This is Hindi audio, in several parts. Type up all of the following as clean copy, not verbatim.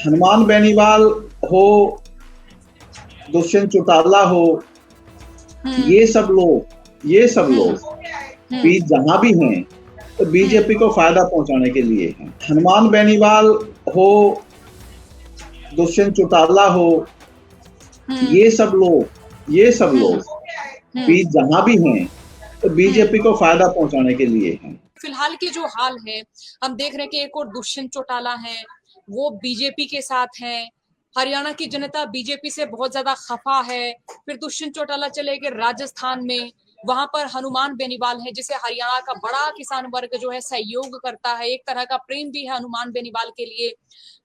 हनुमान बेनीवाल हो, दुष्यंत चौटाला हो, ये सब लोग भी जहां भी हैं तो बीजेपी को फायदा पहुंचाने के लिए हैं। हनुमान बेनीवाल हो, दुष्यंत चौटाला हो, ये सब लोग भी जहां भी हैं तो बीजेपी को फायदा पहुंचाने के लिए हैं। फिलहाल के जो हाल है, हम देख रहे हैं कि एक और दुष्यंत चौटाला है, वो बीजेपी के साथ हैं। हरियाणा की जनता बीजेपी से बहुत ज्यादा खफा है। फिर दुष्यंत चौटाला चले गए राजस्थान में, वहां पर हनुमान बेनीवाल है, जिसे हरियाणा का बड़ा किसान वर्ग जो है सहयोग करता है। एक तरह का प्रेम भी है हनुमान बेनीवाल के लिए।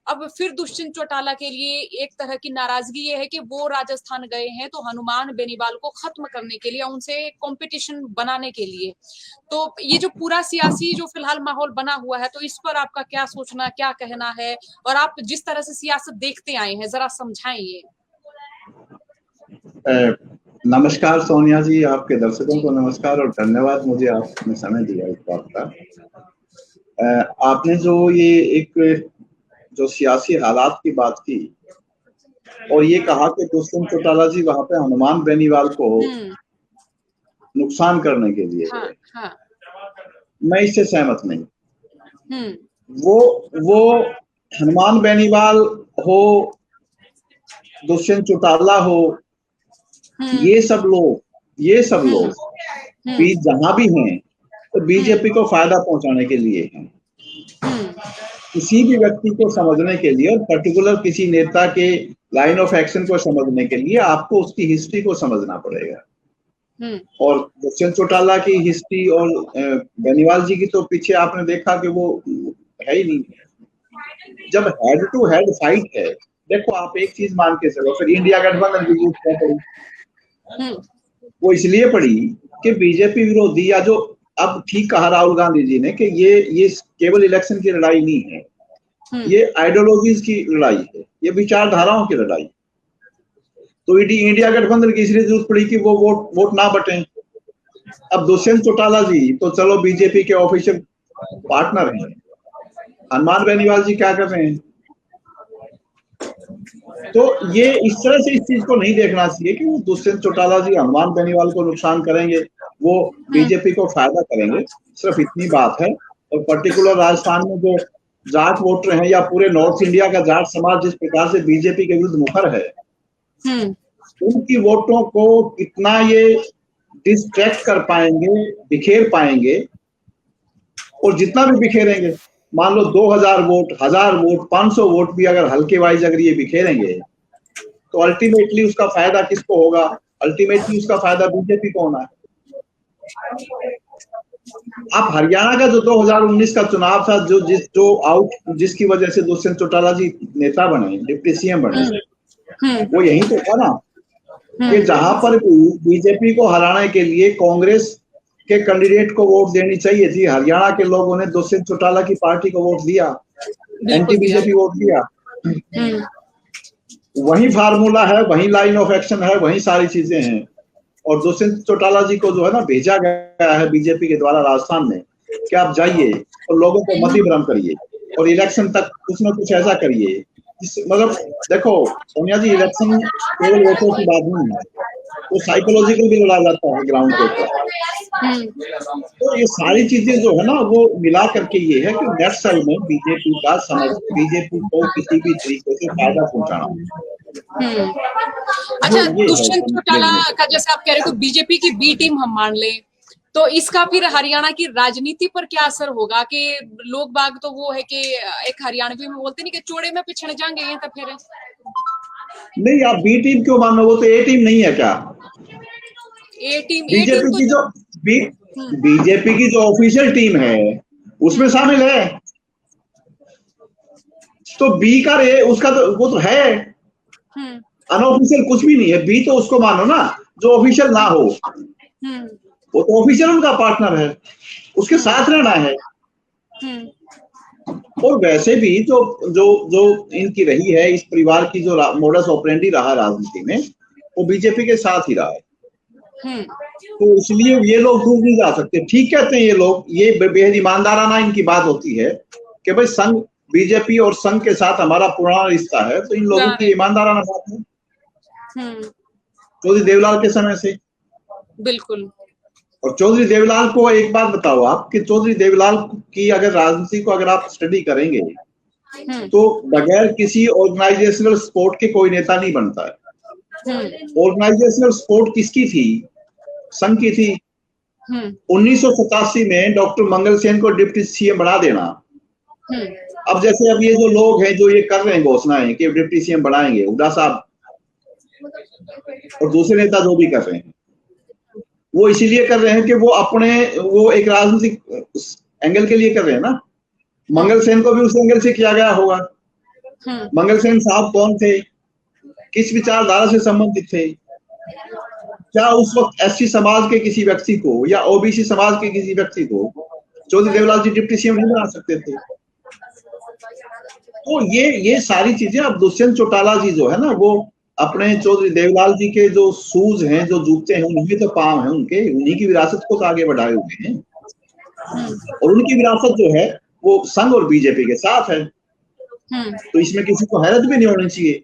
अब फिर दुष्यंत चौटाला के लिए एक तरह की नाराजगी ये है कि वो राजस्थान गए हैं तो हनुमान बेनीवाल को खत्म करने के लिए, उनसे कंपटीशन बनाने के लिए। तो ये जो पूरा सियासी जो फिलहाल माहौल बना हुआ है, तो इस पर आपका क्या सोचना, क्या कहना है, और आप जिस तरह से सियासत देखते आए हैं जरा समझाएं ये। नमस्कार सोनिया जी, आपके दर्शकों को नमस्कार और धन्यवाद, मुझे आपने समय दिया इस बात का। आपने जो ये एक जो सियासी हालात की बात की और ये कहा कि दुष्यंत चौटाला जी वहां पे हनुमान बेनीवाल को नुकसान करने के लिए गए। हाँ। मैं इससे सहमत नहीं। वो हनुमान बेनीवाल हो, दुष्यंत चौटाला हो, ये सब लोग भी जहां भी हैं तो बीजेपी को फायदा पहुंचाने के लिए हैं। किसी भी व्यक्ति को समझने के लिए और पर्टिकुलर किसी नेता के लाइन ऑफ एक्शन को समझने के लिए आपको उसकी हिस्ट्री को समझना पड़ेगा। और दुष्यंत चौटाला की हिस्ट्री और बेनीवाल जी की तो पीछे आपने देखा कि वो है ही नहीं। जब हेड टू हेड फाइट है, देखो आप एक चीज मान के चलो, फिर इंडिया गठबंधन की जरूरत क्या पड़ी? वो इसलिए पड़ी कि बीजेपी विरोधी, या जो अब ठीक कहा राहुल गांधी जी ने कि ये केवल इलेक्शन की लड़ाई नहीं है, ये आइडियोलॉजीज की लड़ाई है, ये विचारधाराओं की लड़ाई। तो इंडिया गठबंधन की इसलिए जरूरत पड़ी कि वो वोट ना बटें। अब दुष्यंत चौटाला जी तो चलो बीजेपी के ऑफिशियल पार्टनर हैं, हनुमान बेनीवाल जी क्या कर रहे हैं? तो ये इस तरह से इस चीज को नहीं देखना चाहिए कि वो दुष्यंत चौटाला जी हनुमान बेनीवाल को नुकसान करेंगे, वो बीजेपी को फायदा करेंगे, सिर्फ इतनी बात है। और पर्टिकुलर राजस्थान में जो जाट वोटर हैं या पूरे नॉर्थ इंडिया का जाट समाज जिस प्रकार से बीजेपी के विरुद्ध मुखर है, उनकी वोटों को कितना ये डिस्ट्रैक्ट कर पाएंगे, बिखेर पाएंगे, और जितना भी बिखेरेंगे, मान लो 2000 वोट, 1000 वोट, 500 वोट भी अगर हल्के वाइज अगर ये बिखेरेंगे तो अल्टीमेटली उसका फायदा किसको होगा? अल्टीमेटली उसका फायदा बीजेपी को होना है। आप हरियाणा का जो 2019 का चुनाव था, जिसकी वजह से दुष्यंत चौटाला जी नेता बने, डिप्टी सीएम बने, वो यही तो था ना कि जहां पर बीजेपी को हराने के लिए कांग्रेस के कैंडिडेट को वोट देनी चाहिए थी, हरियाणा के लोगों ने दुष्यंत चौटाला की पार्टी को वोट दिया, एंटी बीजेपी वोट दिया। वही फार्मूला है, वही लाइन ऑफ एक्शन है, वही सारी चीजें हैं। और दुष्यंत चौटाला जी को जो है ना भेजा गया है बीजेपी के द्वारा राजस्थान में कि आप जाइए और लोगों को मति भ्रम करिए और इलेक्शन तक कुछ ना कुछ ऐसा करिए। मतलब देखो सोनिया जी, इलेक्शन केवल वोटों की बात नहीं है, वो साइकोलॉजिकल भी लड़ा जाता है ग्राउंड के ऊपर। तो ये सारी चीजें जो है ना वो मिला करके ये है कि नेक्स्ट साल में बीजेपी का समझ, बीजेपी को किसी भी तरीके से फायदा पहुंचाना। अच्छा, दुष्यंत चौटाला का जैसे आप कह रहे हो बीजेपी की बी टीम हम मान लें, तो इसका फिर हरियाणा की राजनीति पर क्या असर होगा? कि लोग बाग तो वो है कि एक हरियाणवी में बोलते नहीं कि चोड़े में पिछड़ जाएंगे, ये तो फिर नहीं, आप बी टीम क्यों मान लो? वो तो ए टीम नहीं है क्या? ए टीम बीजेपी की जो बीजेपी की जो ऑफिशियल टीम है उसमें शामिल है, तो बी का उसका तो वो तो है, अनऑफिशियल कुछ भी नहीं है। बी तो उसको मानो ना जो ऑफिशियल ना हो, वो तो ऑफिशियल उनका पार्टनर है, उसके साथ रहना है। और वैसे भी जो जो जो इनकी रही है, इस परिवार की जो मोडस ऑपरेंडी रहा राजनीति में, वो बीजेपी के साथ ही रहा है। तो इसलिए ये लोग दूर नहीं जा सकते। ठीक कहते हैं ये लोग, ये बेहद ईमानदाराना इनकी बात होती है कि भाई संघ बीजेपी और संघ के साथ हमारा पुराना रिश्ता है, तो इन लोगों की ईमानदाराना बात है चौधरी देवलाल के समय से। बिल्कुल। और चौधरी देवलाल को एक बात बताओ आप कि चौधरी देवलाल की अगर राजनीति को अगर आप स्टडी करेंगे तो बगैर किसी ऑर्गेनाइजेशनल सपोर्ट के कोई नेता नहीं बनता है। ऑर्गेनाइजेशनल सपोर्ट किसकी थी? संघ की थी। 1987 में डॉक्टर मंगल सेन को डिप्टी सीएम बना देना। अब जैसे अब ये जो लोग हैं जो ये कर रहे हैं घोषणाएं कि डिप्टी सीएम बनाएंगे, हुड्डा साहब और दूसरे नेता जो भी कर रहे हैं, वो इसीलिए कर रहे हैं कि वो एक राजनीतिक एंगल के लिए कर रहे हैं ना। मंगल सेन को भी उस एंगल से किया गया होगा। मंगल सेन साहब कौन थे, किस विचारधारा से संबंधित थे? क्या उस वक्त एससी समाज के किसी व्यक्ति को या ओबीसी समाज के किसी व्यक्ति को चौधरी देवलाल जी डिप्टी सीएम नहीं बना सकते थे? तो ये सारी चीजें, अब दुष्यंत चौटाला जी जो है ना, वो अपने चौधरी देवलाल जी के जो शूज हैं, जो जूते हैं, उनमें तो पांव हैं उनके, उन्हीं की विरासत को तो आगे बढ़ाए हुए हैं। और उनकी विरासत जो है वो संघ और बीजेपी के साथ है। तो इसमें किसी को हैरत भी नहीं होनी चाहिए।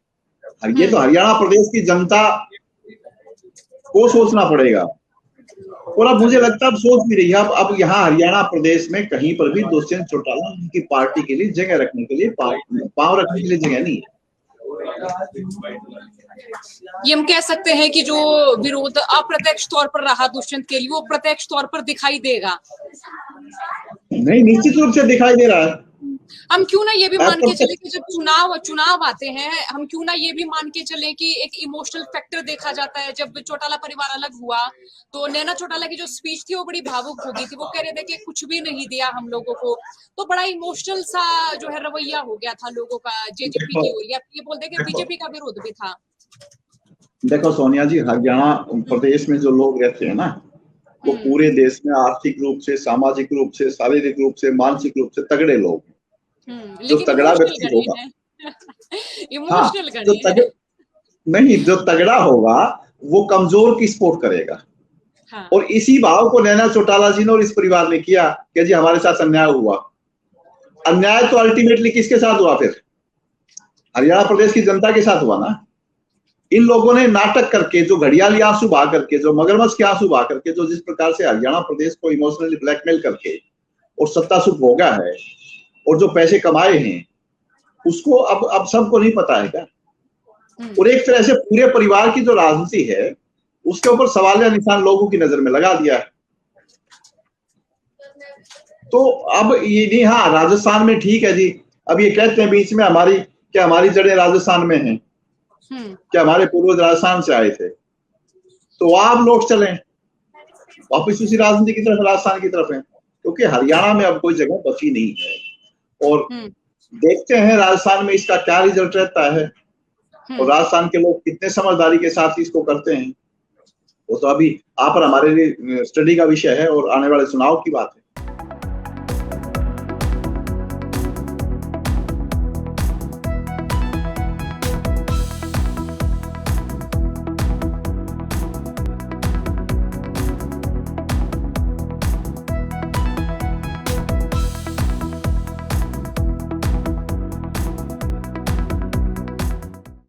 ये तो हरियाणा प्रदेश की जनता को सोचना पड़ेगा। और अब मुझे लगता है अब सोच भी रही है, अब यहाँ हरियाणा प्रदेश में कहीं पर भी दुष्यंत चौटाला उनकी पार्टी के लिए जगह रखने के लिए, पांव रखने के लिए जगह नहीं है। ये हम कह सकते हैं कि जो विरोध अप्रत्यक्ष तौर पर रहा दुष्यंत के लिए, वो प्रत्यक्ष तौर पर दिखाई देगा। नहीं, निश्चित रूप से दिखाई दे रहा है। हम क्यों ना ये भी मान के चले कि जब चुनाव आते हैं, हम क्यों ना ये भी मान के चले कि एक इमोशनल फैक्टर देखा जाता है। जब चौटाला परिवार अलग हुआ तो नैना चौटाला की जो स्पीच थी वो बड़ी भावुक हो गई थी। वो कह रहे थे कि कुछ भी नहीं दिया हम लोगों को, तो बड़ा इमोशनल सा जो है रवैया हो गया था लोगों का जेजेपी की ओर, या ये बोलते कि बीजेपी का विरोध भी था। देखो सोनिया जी, हरियाणा प्रदेश में जो लोग रहते हैं ना, वो पूरे देश में आर्थिक रूप से, सामाजिक रूप से, शारीरिक रूप से, मानसिक रूप से तगड़े लोग हैं। जो तगड़ा व्यक्ति होगा, जो तगड़ा होगा वो कमजोर की सपोर्ट करेगा। और इसी भाव को नैना चौटाला जी ने और इस परिवार ने किया कि जी हमारे साथ अन्याय हुआ। अन्याय तो अल्टीमेटली किसके साथ हुआ? फिर हरियाणा प्रदेश की जनता के साथ हुआ ना। इन लोगों ने नाटक करके, जो घड़ियाली आंसू बहा करके, जो मगरमच्छ के आंसू बहा करके, जो जिस प्रकार से हरियाणा प्रदेश को इमोशनली ब्लैकमेल करके और सत्ता सुख भोगा है और जो पैसे कमाए हैं, उसको अब सबको नहीं पता है क्या? और एक तरह से पूरे परिवार की जो राजनीति है उसके ऊपर सवालिया निशान लोगों की नजर में लगा दिया है। तो अब ये नहीं, हाँ राजस्थान में ठीक है जी, अब ये कहते हैं बीच में हमारी जड़ें राजस्थान में हैं, क्या हमारे पूर्वज राजस्थान से आए थे, तो आप लौट चले वापिस उसी राजनीति की तरफ, राजस्थान की तरफ है, क्योंकि हरियाणा में अब कोई जगह बची नहीं है। और देखते हैं राजस्थान में इसका क्या रिजल्ट रहता है और राजस्थान के लोग कितने समझदारी के साथ इसको करते हैं, वो तो अभी आप और हमारे लिए स्टडी का विषय है और आने वाले चुनाव की बात है।